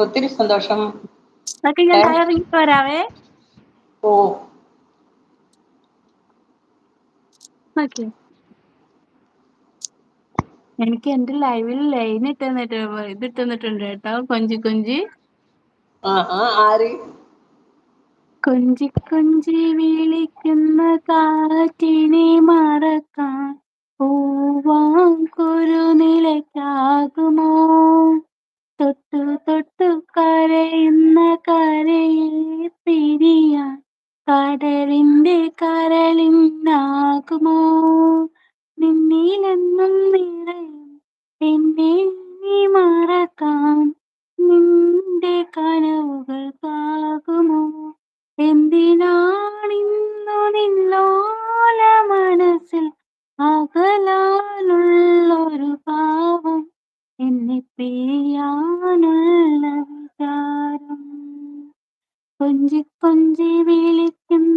ഒത്തിരി സന്തോഷം. ഓക്കെ, ഞാൻ ഏ? താഴെ ഇറങ്ങിട്ട് വരാവേ. ഓ. ഓക്കെ. എനിക്ക് എന്റെ ലൈവിൽ ലൈൻ ഇതിട്ടെന്നിട്ടുണ്ട് കേട്ടോ. കൊഞ്ചി കൊഞ്ചി ആര്? കൊഞ്ചി കൊഞ്ചി വിളിക്കുന്ന കാറ്റിനെ മറക്കാൻ പൂവാൻ കുരുനിലയ്ക്കാകുമോ? തൊട്ടു തൊട്ടു കരയുന്ന കരയെ പിരിയാൻ കടലിന്റെ കരളിനാകുമോ? നിന്നിലെന്നും നിറയും എന്നെ നീ മറക്കാൻ നിന്റെ കനവുകൾക്കാകുമോ? എന്തിനാണിന്നു നിന്നോല മനസ്സിൽ അകലാനുള്ളൊരു ഭാവം, എന്നെ പിരിയാനുള്ള വിചാരം? കൊഞ്ചി കൊഞ്ചി വിളിക്കുന്ന